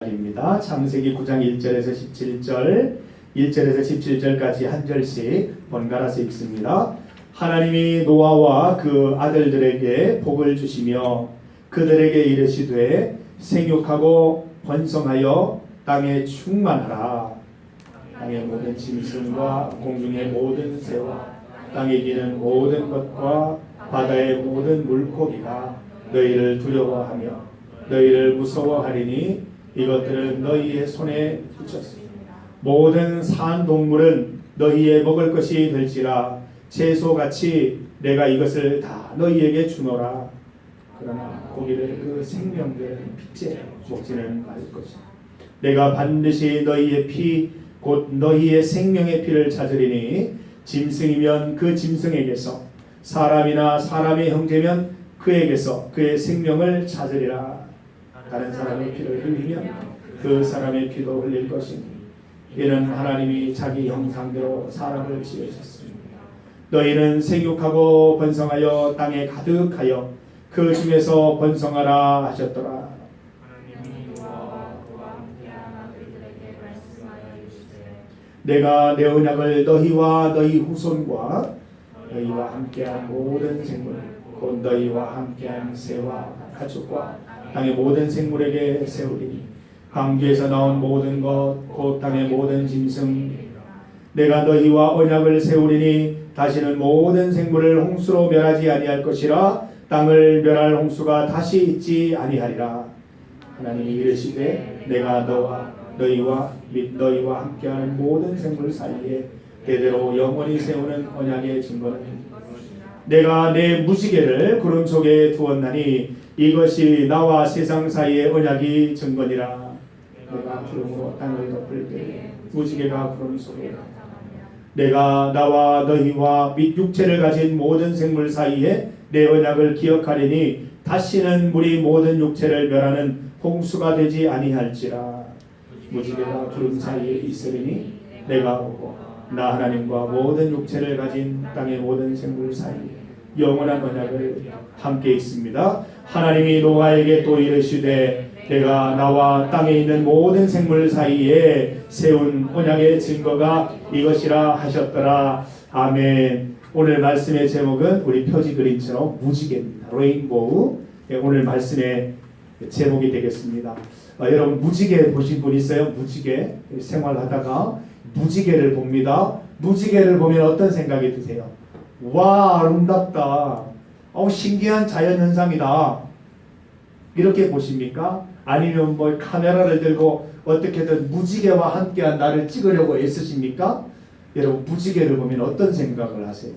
말씀입니다. 창세기 9장 1절에서 17절, 1절에서 17절까지 한 절씩 번갈아서 읽습니다. 하나님이 노아와 그 아들들에게 복을 주시며 그들에게 이르시되 생육하고 번성하여 땅에 충만하라. 땅의 모든 짐승과 공중의 모든 새와 땅에 기는 모든 것과 바다의 모든 물고기가 너희를 두려워하며 너희를 무서워하리니 이것들은 너희의 손에 붙였습니다. 모든 산 동물은 너희의 먹을 것이 될지라 채소같이 내가 이것을 다 너희에게 주노라. 그러나 고기를 그 생명들은 핏째 먹지는 말 것이다. 내가 반드시 너희의 피 곧 너희의 생명의 피를 찾으리니 짐승이면 그 짐승에게서 사람이나 사람의 형제면 그에게서 그의 생명을 찾으리라. 다른 사람의 피를 흘리면 그 사람의 피도 흘릴 것이니 이는 하나님이 자기 형상대로 사람을 지으셨습니다. 너희는 생육하고 번성하여 땅에 가득하여 그 중에서 번성하라 하셨더라. 내가 내 언약을 너희와 너희 후손과 너희와 함께한 모든 생물 곧 너희와 함께한 새와 가축과 땅의 모든 생물에게 세우리니 광주에서 나온 모든 것 곧 땅의 모든 짐승 내가 너희와 언약을 세우리니 다시는 모든 생물을 홍수로 멸하지 아니할 것이라. 땅을 멸할 홍수가 다시 있지 아니하리라. 하나님이 이르시되 내가 너희와 및 너희와 함께하는 모든 생물 사이에 대대로 영원히 세우는 언약의 증거는 내가 내 무지개를 구름 속에 두었나니 이것이 나와 세상 사이의 언약이 증거니라. 내가 구름으로 땅을 덮을 때에 무지개가 구름 속에 내가 나와 너희와 및 육체를 가진 모든 생물 사이에 내 언약을 기억하리니 다시는 물이 모든 육체를 멸하는 홍수가 되지 아니할지라. 무지개가 구름 사이에 있으리니 내가 오고 나 하나님과 모든 육체를 가진 땅의 모든 생물 사이에 영원한 언약을 함께 있습니다. 하나님이 노아에게 또 이르시되 내가 나와 땅에 있는 모든 생물 사이에 세운 언약의 증거가 이것이라 하셨더라. 아멘. 오늘 말씀의 제목은 우리 표지 그림처럼 무지개입니다. 레인보우. 오늘 말씀의 제목이 되겠습니다. 여러분 무지개 보신 분 있어요? 무지개 생활하다가 무지개를 봅니다. 무지개를 보면 어떤 생각이 드세요? 와, 아름답다. 신기한 자연현상이다. 이렇게 보십니까? 아니면 뭐 카메라를 들고 어떻게든 무지개와 함께한 나를 찍으려고 애쓰십니까? 여러분 무지개를 보면 어떤 생각을 하세요?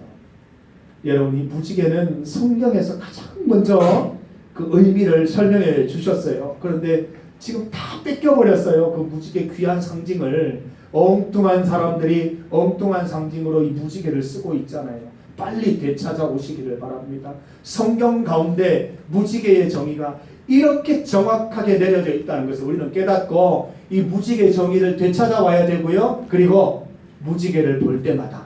여러분 이 무지개는 성경에서 가장 먼저 그 의미를 설명해 주셨어요. 그런데 지금 다 뺏겨버렸어요. 그 무지개 귀한 상징을. 엉뚱한 사람들이 엉뚱한 상징으로 이 무지개를 쓰고 있잖아요. 빨리 되찾아오시기를 바랍니다. 성경 가운데 무지개의 정의가 이렇게 정확하게 내려져 있다는 것을 우리는 깨닫고 이 무지개 정의를 되찾아와야 되고요. 그리고 무지개를 볼 때마다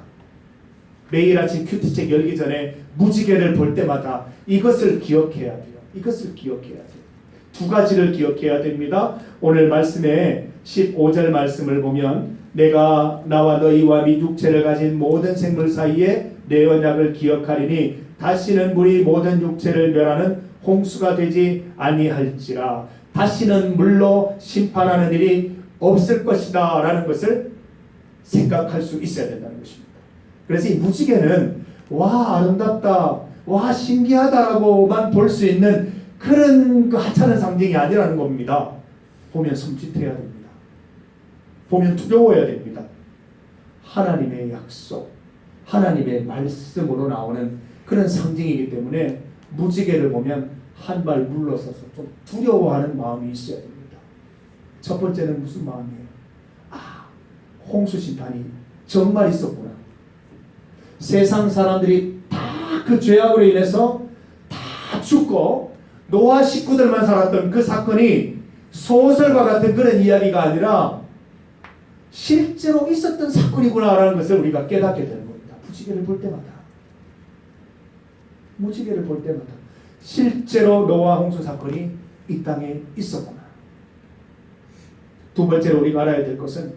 매일 아침 큐티책 열기 전에 무지개를 볼 때마다 이것을 기억해야 돼요. 이것을 기억해야 돼요. 두 가지를 기억해야 됩니다. 오늘 말씀에 15절 말씀을 보면 내가 나와 너희와 및 육체를 가진 모든 생물 사이에 내 언약을 기억하리니 다시는 물이 모든 육체를 멸하는 홍수가 되지 아니할지라. 다시는 물로 심판하는 일이 없을 것이다 라는 것을 생각할 수 있어야 된다는 것입니다. 그래서 이 무지개는 와 아름답다, 와 신기하다라고만 볼 수 있는 그런 그 하찮은 상징이 아니라는 겁니다. 보면 섬찟해야 됩니다. 보면 두려워야 됩니다. 하나님의 약속, 하나님의 말씀으로 나오는 그런 상징이기 때문에 무지개를 보면 한 발 물러서서 좀 두려워하는 마음이 있어야 됩니다. 첫 번째는 무슨 마음이에요? 홍수 심판이 정말 있었구나. 세상 사람들이 다 그 죄악으로 인해서 다 죽고 노아 식구들만 살았던 그 사건이 소설과 같은 그런 이야기가 아니라 실제로 있었던 사건이구나라는 것을 우리가 깨닫게 되는 겁니다. 무지개를 볼 때마다, 무지개를 볼 때마다 실제로 노아 홍수 사건이 이 땅에 있었구나. 두 번째로 우리가 알아야 될 것은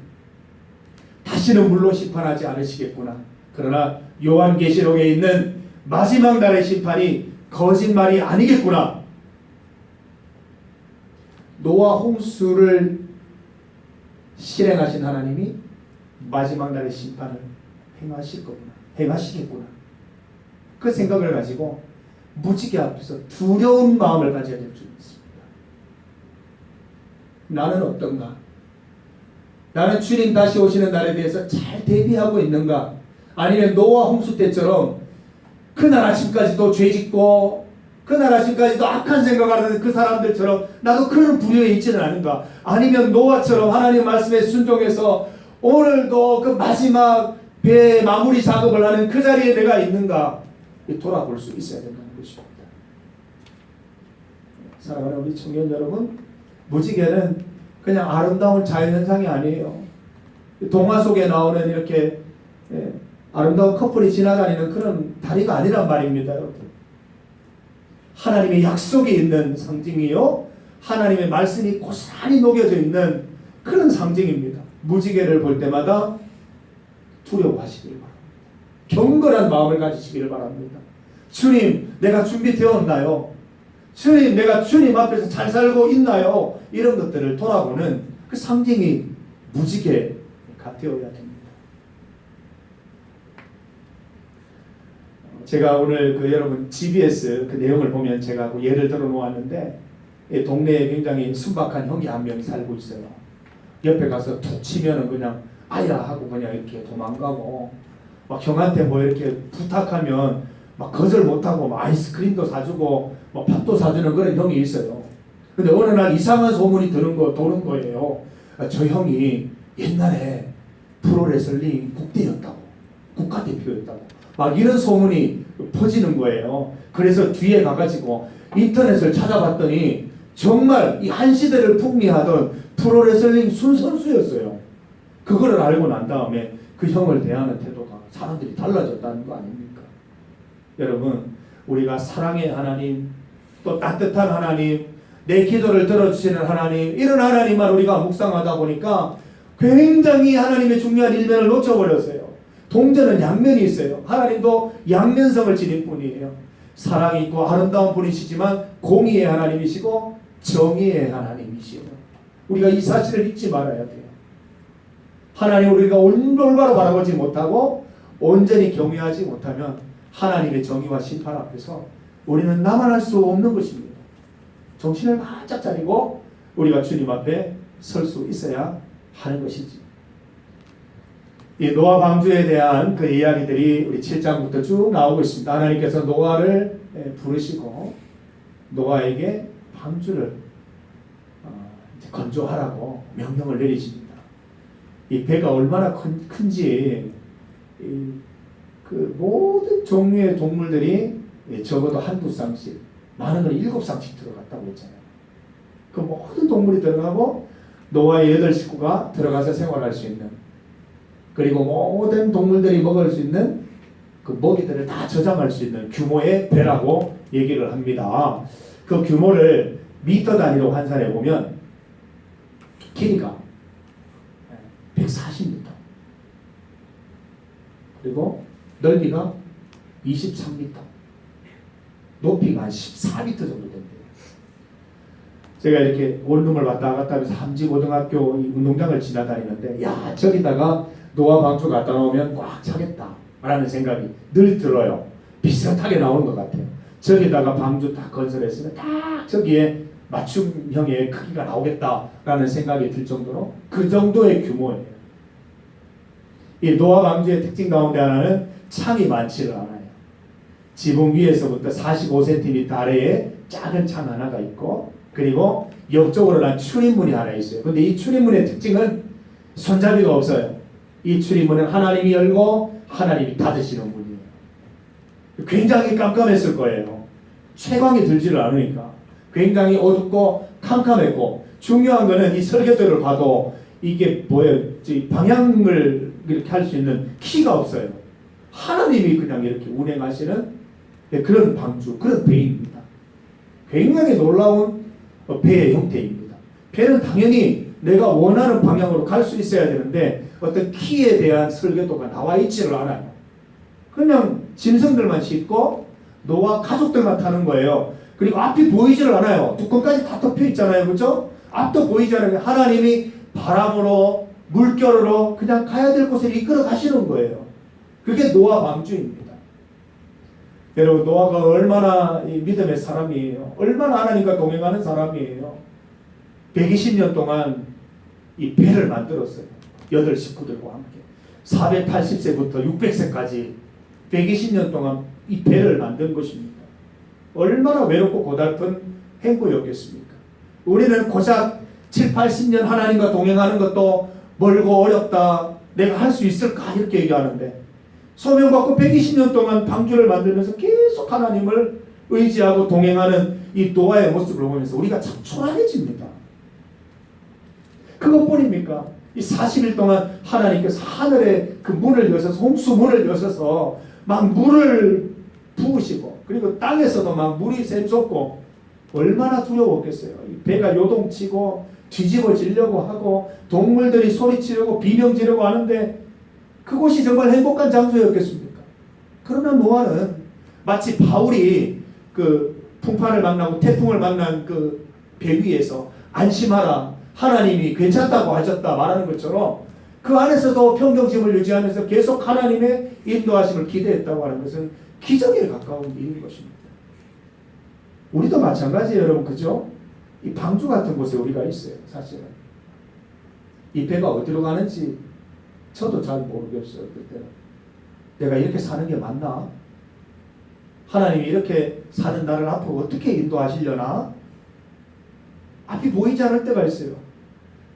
다시는 물로 심판하지 않으시겠구나. 그러나 요한계시록에 있는 마지막 날의 심판이 거짓말이 아니겠구나. 노아 홍수를 실행하신 하나님이 마지막 날의 심판을 행하시겠구나. 그 생각을 가지고 무지개 앞에서 두려운 마음을 가져야 될 줄 믿습니다. 나는 어떤가? 나는 주님 다시 오시는 날에 대해서 잘 대비하고 있는가? 아니면 노아 홍수 때처럼 그날 아침까지도 죄짓고 그날 아침까지도 악한 생각을 하는 그 사람들처럼 나도 그런 부류에 있지는 않은가? 아니면 노아처럼 하나님 말씀에 순종해서 오늘도 그 마지막 배 마무리 작업을 하는 그 자리에 내가 있는가? 돌아볼 수 있어야 된다는 것입니다. 사랑하는 우리 청년 여러분, 무지개는 그냥 아름다운 자연현상이 아니에요. 동화 속에 나오는 이렇게 아름다운 커플이 지나다니는 그런 다리가 아니란 말입니다. 여러분. 하나님의 약속이 있는 상징이요, 하나님의 말씀이 고스란히 녹여져 있는 그런 상징입니다. 무지개를 볼 때마다 두려워하시길 바랍니다. 경건한 마음을 가지시기를 바랍니다. 주님, 내가 준비되었나요? 주님, 내가 주님 앞에서 잘 살고 있나요? 이런 것들을 돌아보는 그 상징이 무지개 같아야 됩니다. 제가 오늘 여러분 GBS 그 내용을 보면 제가 예를 들어 놓았는데, 동네에 굉장히 순박한 형이 한 명이 살고 있어요. 옆에 가서 툭 치면은 그냥 아야 하고 그냥 이렇게 도망가고, 막 형한테 뭐 이렇게 부탁하면 막 거절 못하고 막 아이스크림도 사주고 막 밥도 사주는 그런 형이 있어요. 근데 어느 날 이상한 소문이 도는 거예요. 저 형이 옛날에 프로레슬링 국대였다고, 국가대표였다고, 막 이런 소문이 퍼지는 거예요. 그래서 뒤에 가가지고 인터넷을 찾아봤더니 정말 이 한 시대를 풍미하던 프로레슬링 순선수였어요. 그거를 알고 난 다음에 그 형을 대하는 태도가 사람들이 달라졌다는 거 아닙니까? 여러분, 우리가 사랑의 하나님, 또 따뜻한 하나님, 내 기도를 들어주시는 하나님, 이런 하나님만 우리가 묵상하다 보니까 굉장히 하나님의 중요한 일면을 놓쳐버렸어요. 동전은 양면이 있어요. 하나님도 양면성을 지닌 분이에요. 사랑이 있고 아름다운 분이시지만 공의의 하나님이시고 정의의 하나님이시에요. 우리가 이 사실을 잊지 말아야 돼요. 하나님 우리가 올바로 바라보지 못하고 온전히 경외하지 못하면 하나님의 정의와 심판 앞에서 우리는 나만할 수 없는 것입니다. 정신을 바짝 차리고 우리가 주님 앞에 설 수 있어야 하는 것이지. 이 노아 방주에 대한 그 이야기들이 우리 7장부터 쭉 나오고 있습니다. 하나님께서 노아를 부르시고 노아에게 방주를 건조하라고 명령을 내리십니다. 이 배가 얼마나 큰지 그 모든 종류의 동물들이 적어도 한두 쌍씩, 많은 건 7쌍씩 들어갔다고 했잖아요. 그 모든 동물이 들어가고 노아의 8 식구가 들어가서 생활할 수 있는, 그리고 모든 동물들이 먹을 수 있는 그 먹이들을 다 저장할 수 있는 규모의 배라고 얘기를 합니다. 그 규모를 미터 단위로 환산해 보면 길이가 140m, 그리고 넓이가 23m, 높이가 한 14m 정도 된대요. 제가 이렇게 원룸을 왔다 갔다 하면서 함지고등학교 운동장을 지나다니는데, 야, 저기다가 노아 방주 갖다 놓으면 꽉 차겠다 라는 생각이 늘 들어요. 비슷하게 나오는 것 같아요. 저기다가 방주 딱 건설했으면 딱 저기에 맞춤형의 크기가 나오겠다라는 생각이 들 정도로 그 정도의 규모예요. 이 노아 방주의 특징 가운데 하나는 창이 많지를 않아요. 지붕 위에서부터 45cm 아래에 작은 창 하나가 있고, 그리고 옆쪽으로 난 출입문이 하나 있어요. 근데 이 출입문의 특징은 손잡이가 없어요. 이 출입문은 하나님이 열고 하나님이 닫으시는 문이에요. 굉장히 깜깜했을 거예요. 채광이 들지를 않으니까. 굉장히 어둡고 캄캄했고, 중요한 거는 이 설계도를 봐도 이게 뭐예요? 방향을 이렇게 할 수 있는 키가 없어요. 하나님이 그냥 이렇게 운행하시는 그런 방주, 그런 배입니다. 굉장히 놀라운 배의 형태입니다. 배는 당연히 내가 원하는 방향으로 갈 수 있어야 되는데 어떤 키에 대한 설계도가 나와 있지를 않아요. 그냥 짐승들만 싣고 노아 가족들만 타는 거예요. 그리고 앞이 보이지를 않아요. 뚜껑까지 다 덮여 있잖아요. 그렇죠? 앞도 보이지 않아요. 하나님이 바람으로 물결으로 그냥 가야 될 곳에 이끌어 가시는 거예요. 그게 노아 방주입니다. 여러분, 노아가 얼마나 이 믿음의 사람이에요. 얼마나 하나님과 동행하는 사람이에요. 120년 동안 이 배를 만들었어요. 8 식구들과 함께 480세부터 600세까지 120년 동안 이 배를 만든 것입니다. 얼마나 외롭고 고달픈 행보였겠습니까? 우리는 고작 7, 80년 하나님과 동행하는 것도 멀고 어렵다, 내가 할 수 있을까 이렇게 얘기하는데, 소명받고 120년 동안 방주를 만들면서 계속 하나님을 의지하고 동행하는 이 노아의 모습을 보면서 우리가 참 초라해집니다. 그것뿐입니까? 이 40일 동안 하나님께서 하늘의 그 문을 여셔서, 홍수 문을 여셔서 막 물을 부으시고, 그리고 땅에서도 막 물이 샘솟고, 얼마나 두려웠겠어요. 이 배가 요동치고 뒤집어지려고 하고 동물들이 소리치려고 비명지르고 하는데 그곳이 정말 행복한 장소였겠습니까? 그러나 노아는 마치 바울이 그 풍파를 만나고 태풍을 만난 그 배 위에서 안심하라, 하나님이 괜찮다고 하셨다 말하는 것처럼 그 안에서도 평정심을 유지하면서 계속 하나님의 인도하심을 기대했다고 하는 것은 기적에 가까운 일인 것입니다. 우리도 마찬가지예요, 여러분. 그죠? 이 방주 같은 곳에 우리가 있어요. 사실은 이 배가 어디로 가는지 저도 잘 모르겠어요. 그때는 내가 이렇게 사는 게 맞나? 하나님이 이렇게 사는 나를 앞으로 어떻게 인도하시려나? 앞이 보이지 않을 때가 있어요.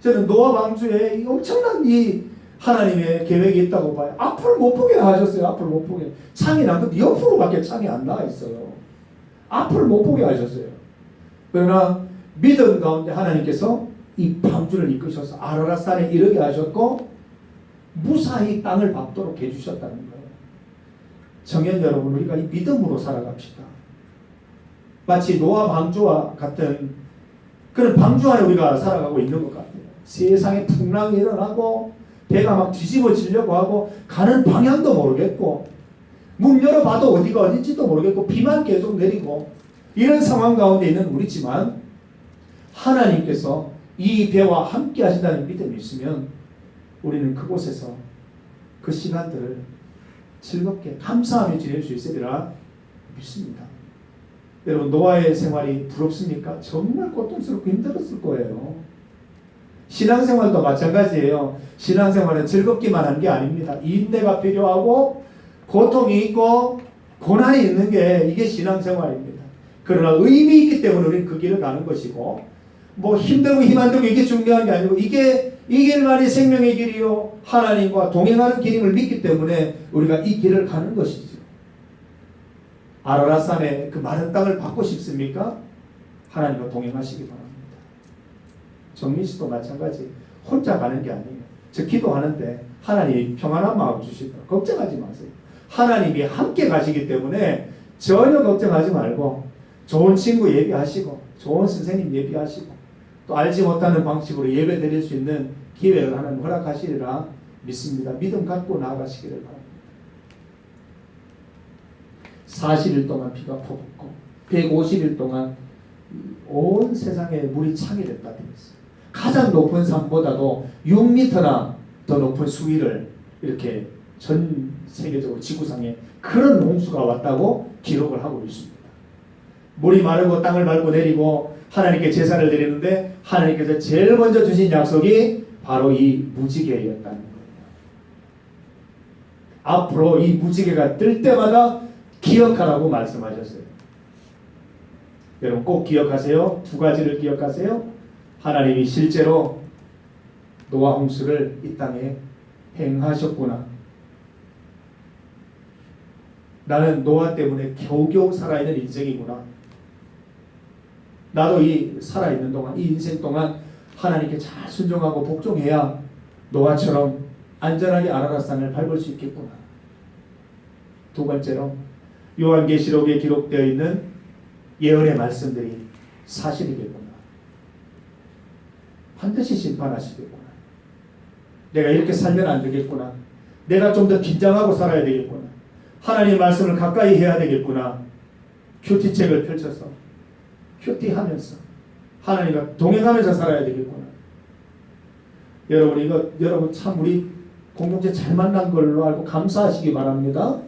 저는 노아 방주에 이 엄청난 이 하나님의 계획이 있다고 봐요. 앞을 못 보게 하셨어요. 앞을 못 보게. 창이 난 것 옆으로밖에 창이 안 나와 있어요. 앞을 못 보게 하셨어요. 그러나 믿음 가운데 하나님께서 이 방주를 이끄셔서 아라랏산에 이르게 하셨고 무사히 땅을 밟도록 해주셨다는 거예요. 청년 여러분, 우리가 이 믿음으로 살아갑시다. 마치 노아 방주와 같은 그런 방주 안에 우리가 살아가고 있는 것 같아요. 세상에 풍랑이 일어나고 배가 막 뒤집어지려고 하고 가는 방향도 모르겠고 문 열어봐도 어디가 어딘지도 모르겠고 비만 계속 내리고 이런 상황 가운데 있는 우리지만 하나님께서 이 배와 함께 하신다는 믿음이 있으면 우리는 그곳에서 그 시간들을 즐겁게 감사하며 지낼 수 있으리라 믿습니다. 여러분, 노아의 생활이 부럽습니까? 정말 고통스럽고 힘들었을 거예요. 신앙생활도 마찬가지예요. 신앙생활은 즐겁기만 한 게 아닙니다. 인내가 필요하고 고통이 있고 고난이 있는 게 이게 신앙생활입니다. 그러나 의미 있기 때문에 우리는 그 길을 가는 것이고 뭐 힘들고 힘 안 들고 이게 중요한 게 아니고 이게 이 길만이 생명의 길이요 하나님과 동행하는 길임을 믿기 때문에 우리가 이 길을 가는 것이죠. 아라랏산의 그 마른 땅을 받고 싶습니까? 하나님과 동행하시기 바랍니다. 정민 씨도 마찬가지. 혼자 가는 게 아니에요. 저 기도하는데 하나님이 평안한 마음 주시더라. 걱정하지 마세요. 하나님이 함께 가시기 때문에 전혀 걱정하지 말고 좋은 친구 예비하시고 좋은 선생님 예비하시고 또 알지 못하는 방식으로 예배 드릴 수 있는 기회를 하나님 허락하시리라 믿습니다. 믿음 갖고 나아가시기를 바랍니다. 40일 동안 비가 퍼붓고 150일 동안 온 세상에 물이 차게 됐다 되었어요. 가장 높은 산보다도 6m나 더 높은 수위를 이렇게 전 세계적으로 지구상에 그런 홍수가 왔다고 기록을 하고 있습니다. 물이 마르고 땅을 밟고 내리고 하나님께 제사를 드리는데 하나님께서 제일 먼저 주신 약속이 바로 이 무지개였다는 거예요. 앞으로 이 무지개가 뜰 때마다 기억하라고 말씀하셨어요. 여러분 꼭 기억하세요. 두 가지를 기억하세요. 하나님이 실제로 노아 홍수를 이 땅에 행하셨구나. 나는 노아 때문에 겨우겨우 살아있는 인생이구나. 나도 이 살아있는 동안 이 인생 동안 하나님께 잘 순종하고 복종해야 노아처럼 안전하게 아라랏산을 밟을 수 있겠구나. 두 번째로 요한계시록에 기록되어 있는 예언의 말씀들이 사실이겠구나. 반드시 심판하시겠구나. 내가 이렇게 살면 안 되겠구나. 내가 좀 더 긴장하고 살아야 되겠구나. 하나님의 말씀을 가까이 해야 되겠구나. 큐티책을 펼쳐서 큐티하면서 하나님과 동행하면서 살아야 되겠구나. 여러분 참 우리 공동체 잘 만난 걸로 알고 감사하시기 바랍니다.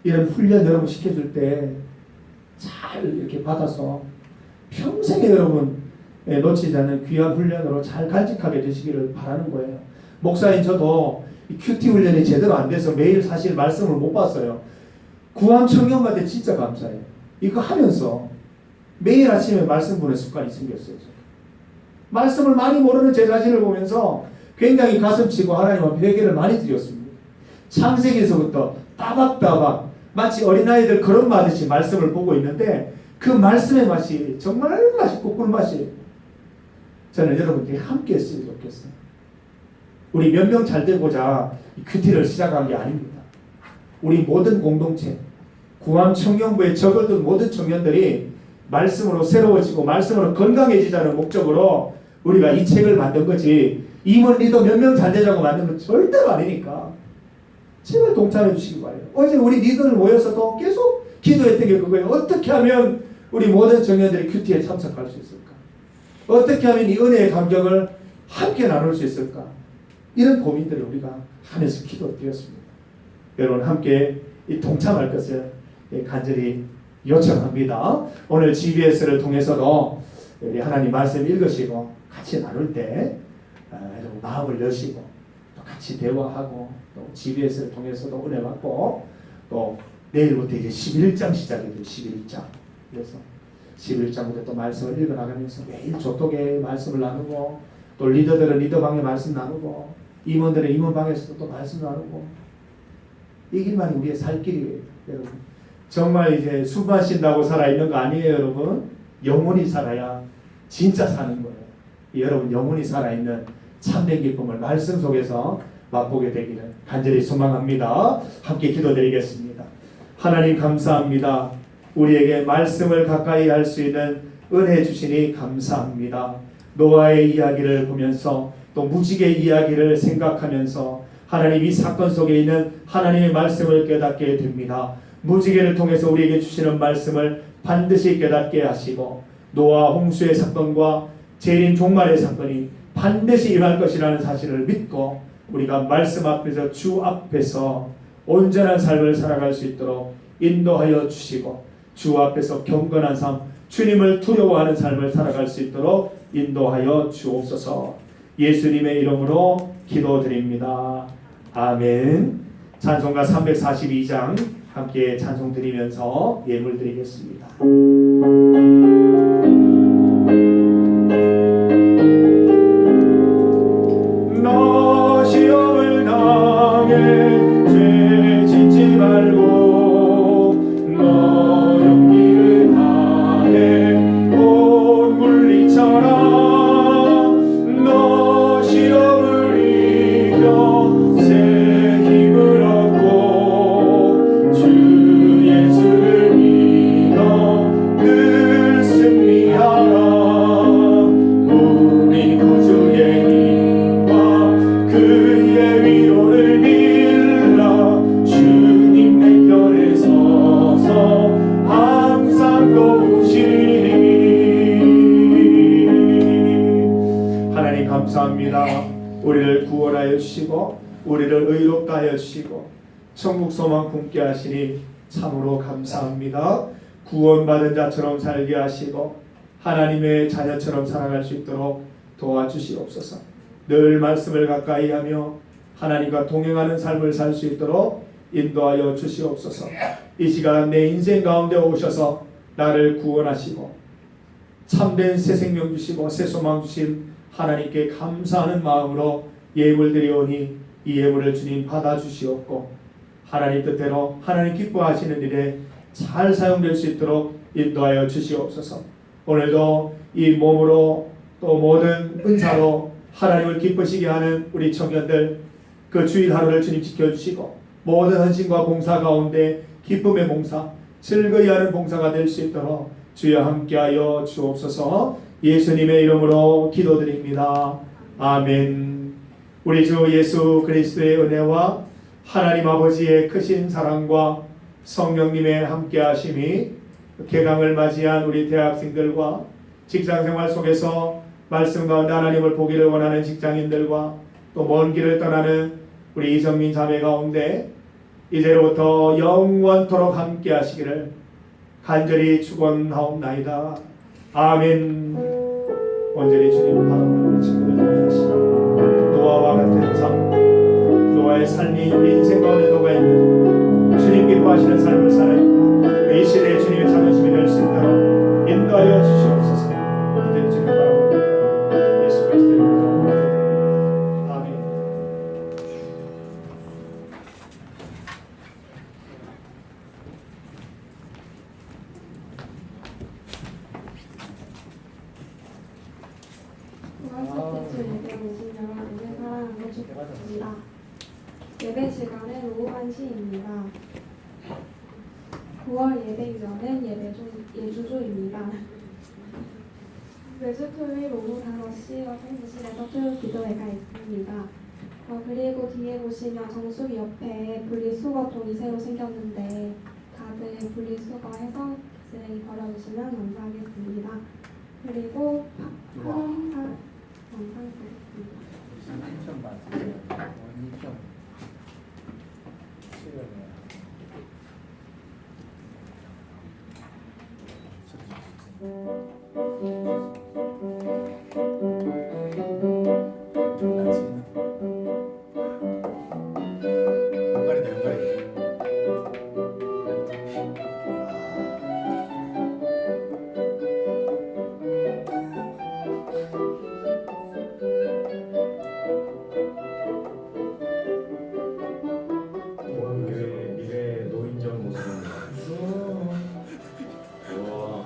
이런 훈련 여러분 시켜줄 때 잘 이렇게 받아서 평생에 여러분 놓치지 않는 귀한 훈련으로 잘 간직하게 되시기를 바라는 거예요. 목사인 저도 큐티 훈련이 제대로 안 돼서 매일 사실 말씀을 못 봤어요. 구암 청년한테 진짜 감사해요. 이거 하면서 매일 아침에 말씀 보는 습관이 생겼어요. 말씀을 많이 모르는 제 자신을 보면서 굉장히 가슴치고 하나님 앞에 회개를 많이 드렸습니다. 창세기에서부터 따박따박 마치 어린아이들 걸음 마듯이 말씀을 보고 있는데 그 말씀의 맛이 정말 맛있고 꿀맛이에요. 저는 여러분들이 함께 했으면 좋겠어요. 우리 몇 명 잘 되고자 큐티를 시작한 게 아닙니다. 우리 모든 공동체, 구암 청년부에 적어둔 모든 청년들이 말씀으로 새로워지고 말씀으로 건강해지자는 목적으로 우리가 이 책을 만든 거지, 임원 리더 몇 명 잘 되자고 만든 건 절대로 아니니까 제발 동참해 주시기 바래요. 어제 우리 리더들 모여서도 계속 기도했던 게 그거예요. 어떻게 하면 우리 모든 청년들이 큐티에 참석할 수 있을까? 어떻게 하면 이 은혜의 감격을 함께 나눌 수 있을까? 이런 고민들을 우리가 하면서 기도드렸습니다. 여러분 함께 이 동참할 것을 간절히 요청합니다. 오늘 GBS를 통해서도 우리 하나님 말씀 읽으시고 같이 나눌 때 여러분 마음을 여시고 또 같이 대화하고 또 GBS를 통해서도 은혜 받고 또 내일부터 이제 11장 시작이 돼요. 11장. 그래서 11장부터 또 말씀을 읽어나가면서 매일 조톡에 말씀을 나누고 또 리더들은 리더방에 말씀 나누고 임원들은 임원방에서도 또 말씀 나누고 이 길만이 우리의 살 길이에요. 여러분 정말 이제 술 마신다고 살아있는 거 아니에요. 여러분 영원히 살아야 진짜 사는 거예요. 여러분 영원히 살아있는 참된 기쁨을 말씀 속에서 맛보게 되기를 간절히 소망합니다. 함께 기도드리겠습니다. 하나님 감사합니다. 우리에게 말씀을 가까이 할 수 있는 은혜 주시니 감사합니다. 노아의 이야기를 보면서 또 무지개의 이야기를 생각하면서 하나님 이 사건 속에 있는 하나님의 말씀을 깨닫게 됩니다. 무지개를 통해서 우리에게 주시는 말씀을 반드시 깨닫게 하시고 노아 홍수의 사건과 재림 종말의 사건이 반드시 임할 것이라는 사실을 믿고 우리가 말씀 앞에서 주 앞에서 온전한 삶을 살아갈 수 있도록 인도하여 주시고 주 앞에서 경건한 삶, 주님을 두려워하는 삶을 살아갈 수 있도록 인도하여 주옵소서. 예수님의 이름으로 기도드립니다. 아멘. 찬송가 342장 함께 찬송 드리면서 예물 드리겠습니다. 너 시험을 당해 죄 짓지 말고 너 용기를 다해 곧 물리쳐라. 너 시험을 이겨 새 힘을 얻고 주 예수를 믿어 늘 승리하라. 우리 구주의 힘과 그의 위로를 빌라. 주님 내 곁에 서서 항상 도우시리. 하나님 감사합니다. 우리를 구원하여 주시고 우리를 의롭다 하여 주시고 천국 소망 품게 하시니 참으로 감사합니다. 구원받은 자처럼 살게 하시고 하나님의 자녀처럼 살아갈 수 있도록 도와주시옵소서. 늘 말씀을 가까이 하며 하나님과 동행하는 삶을 살 수 있도록 인도하여 주시옵소서. 이 시간 내 인생 가운데 오셔서 나를 구원하시고 참된 새 생명 주시고 새 소망 주신 하나님께 감사하는 마음으로 예물 드리오니 이 예물을 주님 받아주시옵고 하나님 뜻대로 하나님 기뻐하시는 일에 잘 사용될 수 있도록 인도하여 주시옵소서. 오늘도 이 몸으로 또 모든 은사로 하나님을 기쁘시게 하는 우리 청년들 그 주일 하루를 주님 지켜주시고 모든 헌신과 봉사 가운데 기쁨의 봉사 즐거이 하는 봉사가 될 수 있도록 주여 함께하여 주옵소서. 예수님의 이름으로 기도드립니다. 아멘. 우리 주 예수 그리스도의 은혜와 하나님 아버지의 크신 사랑과 성령님의 함께하심이 개강을 맞이한 우리 대학생들과 직장생활 속에서 말씀 가운데 하나님을 보기를 원하는 직장인들과 또 먼 길을 떠나는 우리 이정민 자매 가운데 이제로부터 영원토록 함께하시기를 간절히 축원하옵나이다. 아멘. 온전히 주님 바라보는 친구들 동행하시고 노아와 같은 삶, 노아의 삶이 우리 인생 가운데 녹아있는 주님 기뻐하시는 삶을 사는 이 시대에 주님의 자존심이 될 수 있도록 인도하여 주시옵소서. 이제 주님 바라봅니다. 예수 그리스도의 이름으로 아멘. 주 예배 오신 여러분을 사랑하고 축복합니다. 예배 시간은 오후 1시입니다. 9월 예배일로는 예주조입니다. 매주 토요일 오후 5시와 3시에서 토요 기도회가 있습니다. 그리고 뒤에 보시면 정수기 옆에 분리수거통이 새로 생겼는데 다들 분리수거해서 쓰레기 버려주시면 감사하겠습니다. 그리고 팝콘 행사 영상 보겠습니다. 2점 맞으세요. 2점. 수요일에. 연갈이다, 연갈이. 교회 미래 노인정 모습입니다. 우와.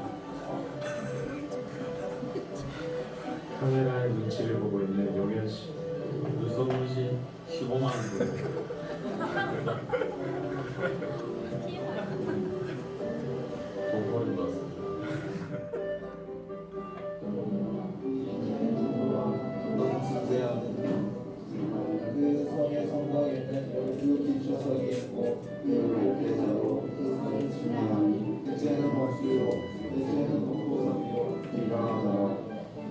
카메라의 눈치를 보고 있는 용현 씨. 유성훈 씨 15만 원 주고. 돈 버는 것 같습니다. 그 성의 성곽에는 열두 기초석이 있고 그 계좌로 그 성을 지나가니 그제는 원수요 그제는 독보성이요 비방하더라.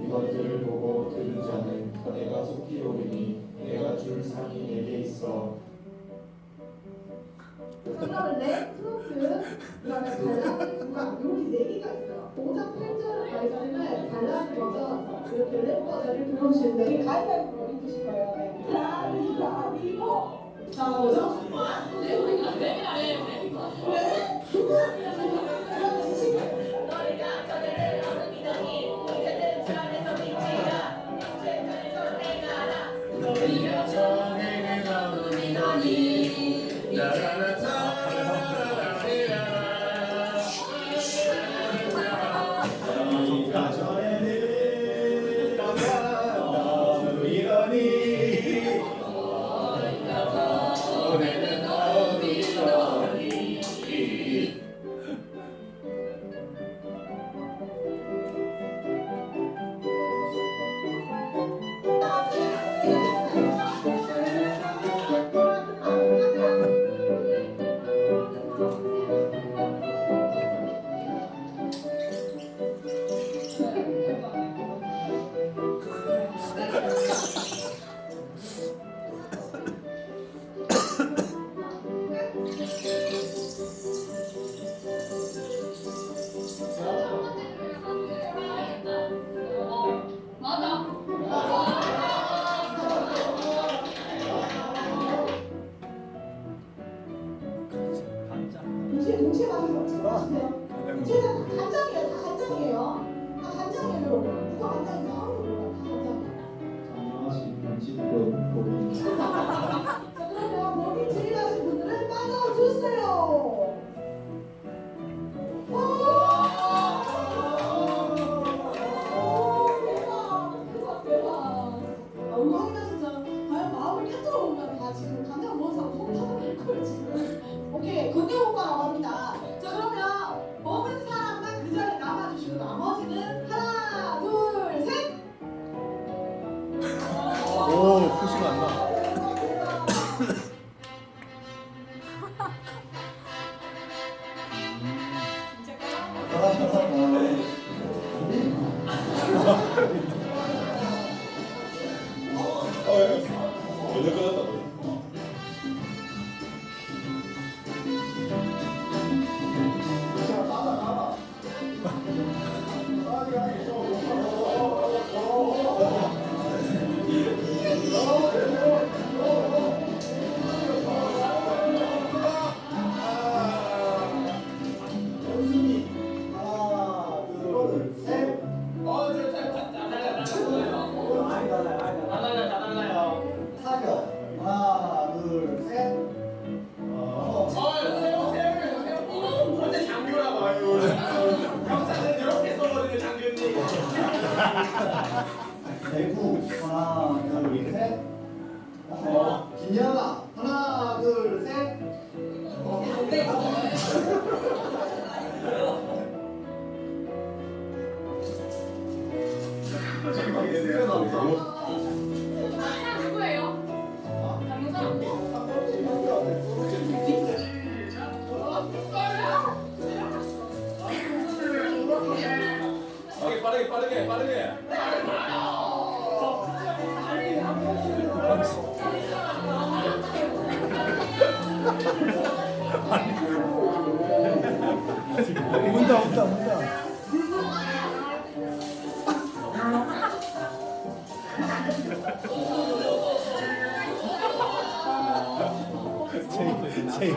이것들을 보고 들은 자는 내가 속히 오리니 내가 줄 상이 내게 있어. 그런데 트로트 그다음에 발라드 구간 이렇게 4개가 있어요. 5장 8절 말씀을 발라드 버전 이렇게 랩 버전을 들어주시는데 이게 가위바위보로 입으실 거예요. 네. 가위바위보. 자 뭐죠? 동시에 마시세요. 동시에 다 간장이에요. 다 간장이에요. 다 간장이에요. 누가 간장인지 아무도 몰라. 다 간장이에요. 자 그러면 몸이 질리하신 분들은 빠져주세요. 대박. 우리 확인하 진짜 과연 마음을 cat쳐보면 다 지금 간장 먹은 사람 손 타버릴 거예요 지금. 오케이 건강호가 나갑니다. 자 그러면 먹은 사람만 그 자리에 남아주시고 나머지는 하나 둘 기억 안 나. 언제 끝났다. 대구 하나 둘셋 김연아 하나 둘셋 빠르게. 문다. 제이.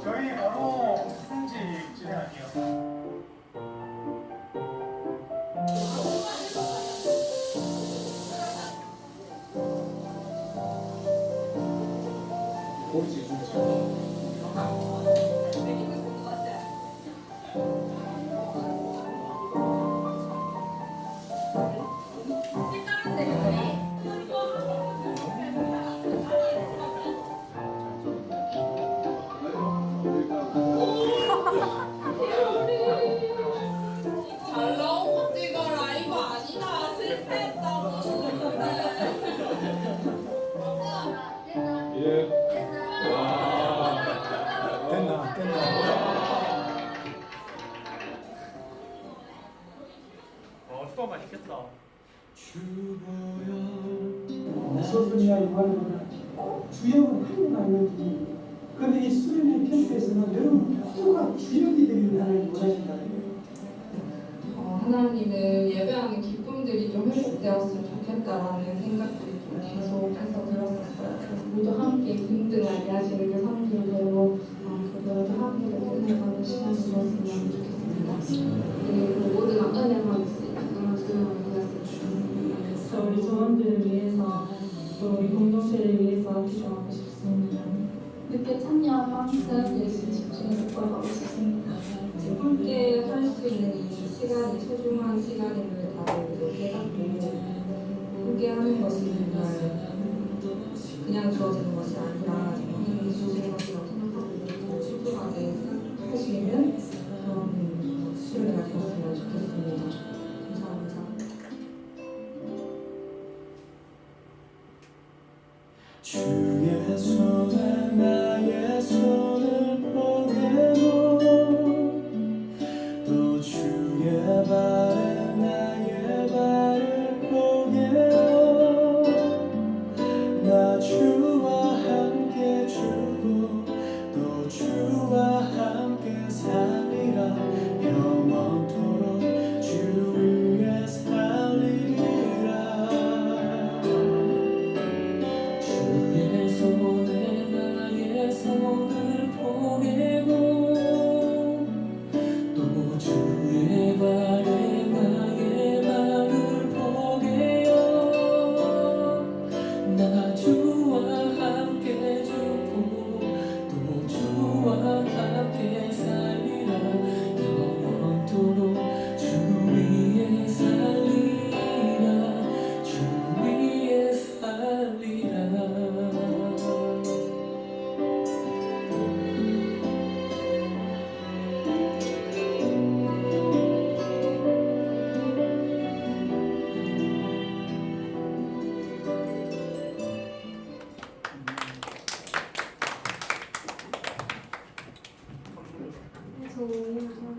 저희 바로 승지 진행할게요. 잘 나온 거 찍어라. 이거 아니다. 실패했다고. 예. 됐나? 수업 많이 했겠다. 소수지와 유관으로는 꼭 주역을 하는 말이지. 그런데 이 수련회 캠프에서는 여러분 모두가 주역이 되기를 하나님 원하신다는 거예요. 하나님은 예배하는 기쁨들이 좀 회복되었으면 좋겠다라는 생각들이 좀 계속해서 들었었어요. 그래서 모두 함께 든든하게 하시는 그 성도로 그들도 함께 든든해가는 시간이 되었으면 좋겠습니다. 그리고 모든 은혜만 있으니까 그런 조용한 되었으면 좋겠습니다. 우리 조원들을 위해서 또 우리 공동체를 위해서 기도하고 싶습니다. 늦게 참여한 만큼 열심히 집중해서 걸어가고 싶습니다. 지금 함께 할 수 있는 이 시간이 소중한 시간임을 다들 깨닫고 함께 하는 것이 정말 그냥 주어지는 것이 아니라 하나님이 주신 것이라고 생각하고 소중하게 하시는 그런 수련회가 되었으면 좋겠습니다. 감사합니다. 주의 손에 나의 손을 보내고 또 주의 발에 나의 발을 보게요. 나 주와 함께 주고 또 주와 함께 살리라. 영원토록 주 위에 살리라. 주의 손에 나의 또